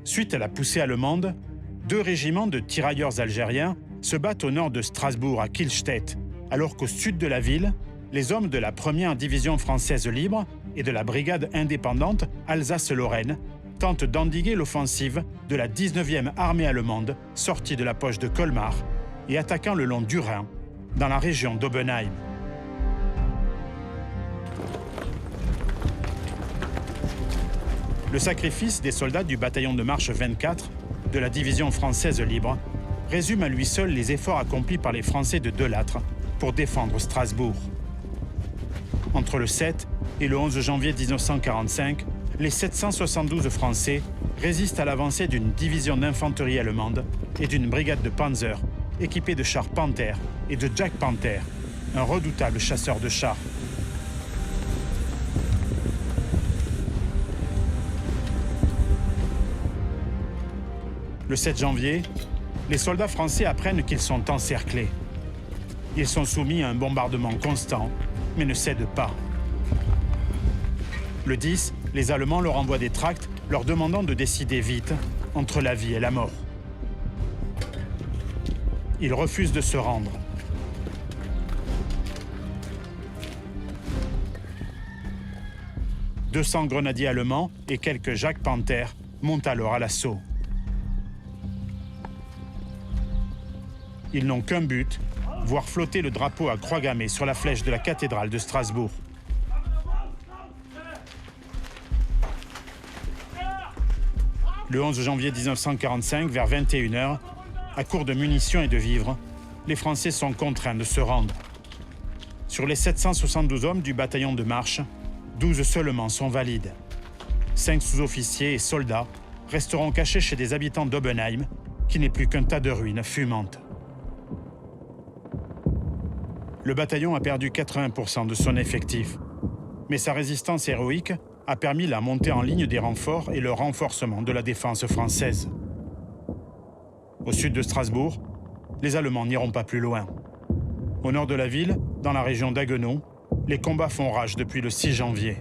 Suite à la poussée allemande, 2 régiments de tirailleurs algériens se battent au nord de Strasbourg, à Kielstedt, alors qu'au sud de la ville, les hommes de la 1re division française libre et de la brigade indépendante Alsace-Lorraine tentent d'endiguer l'offensive de la 19e armée allemande sortie de la poche de Colmar et attaquant le long du Rhin, dans la région d'Obenheim. Le sacrifice des soldats du bataillon de marche 24 de la division française libre résume à lui seul les efforts accomplis par les Français de Delattre pour défendre Strasbourg. Entre le 7 et le 11 janvier 1945, les 772 Français résistent à l'avancée d'une division d'infanterie allemande et d'une brigade de Panzer équipée de chars Panther et de Jack Panther, un redoutable chasseur de chars. Le 7 janvier, les soldats français apprennent qu'ils sont encerclés. Ils sont soumis à un bombardement constant, mais ne cèdent pas. Le 10, les Allemands leur envoient des tracts leur demandant de décider vite entre la vie et la mort. Ils refusent de se rendre. « 200 grenadiers allemands et quelques Jack Panther montent alors à l'assaut. Ils n'ont qu'un but, voir flotter le drapeau à croix gammée sur la flèche de la cathédrale de Strasbourg. Le 11 janvier 1945, vers 21 h, à court de munitions et de vivres, les Français sont contraints de se rendre. Sur les 772 hommes du bataillon de marche, 12 seulement sont valides. 5 sous-officiers et soldats resteront cachés chez des habitants d'Obenheim, qui n'est plus qu'un tas de ruines fumantes. Le bataillon a perdu 80% de son effectif, mais sa résistance héroïque a permis la montée en ligne des renforts et le renforcement de la défense française. Au sud de Strasbourg, les Allemands n'iront pas plus loin. Au nord de la ville, dans la région d'Haguenau, les combats font rage depuis le 6 janvier.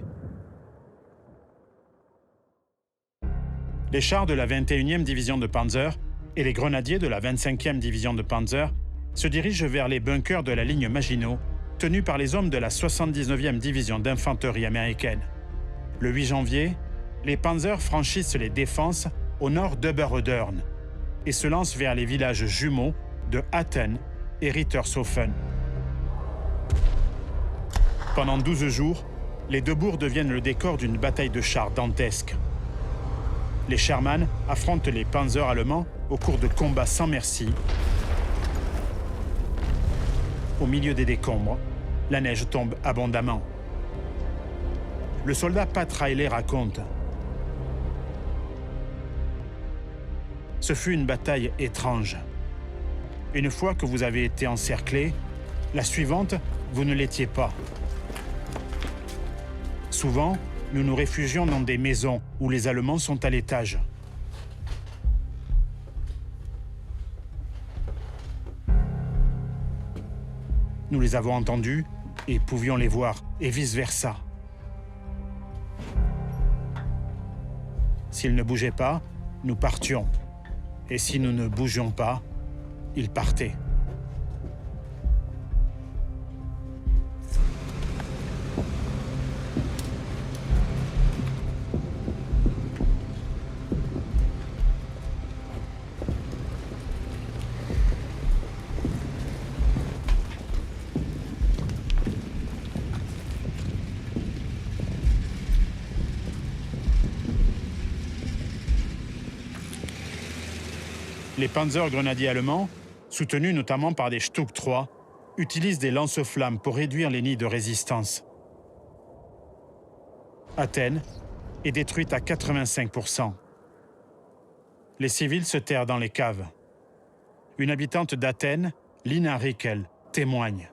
Les chars de la 21e division de Panzer et les grenadiers de la 25e division de Panzer se dirigent vers les bunkers de la ligne Maginot, tenus par les hommes de la 79e division d'infanterie américaine. Le 8 janvier, les Panzers franchissent les défenses au nord d'Oberödern et se lancent vers les villages jumeaux de Hatten et Rittershofen. Pendant 12 jours, les deux bourgs deviennent le décor d'une bataille de chars dantesque. Les Sherman affrontent les Panzers allemands au cours de combats sans merci. Au milieu des décombres, la neige tombe abondamment. Le soldat Pat Riley raconte: « Ce fut une bataille étrange. Une fois que vous avez été encerclé, la suivante, vous ne l'étiez pas. Souvent, nous nous réfugions dans des maisons où les Allemands sont à l'étage. Nous les avons entendus et pouvions les voir, et vice-versa. S'ils ne bougeaient pas, nous partions. Et si nous ne bougions pas, ils partaient. » Les Panzergrenadiers allemands, soutenus notamment par des Stuck 3, utilisent des lance-flammes pour réduire les nids de résistance. Athènes est détruite à 85%. Les civils se terrent dans les caves. Une habitante d'Athènes, Lina Rickel, témoigne.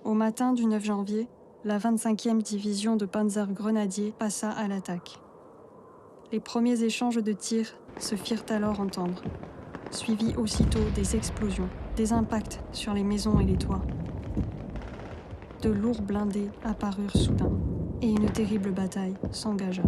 Au matin du 9 janvier, la 25e division de Panzergrenadiers passa à l'attaque. Les premiers échanges de tirs se firent alors entendre, suivis aussitôt des explosions, des impacts sur les maisons et les toits. De lourds blindés apparurent soudain et une terrible bataille s'engagea.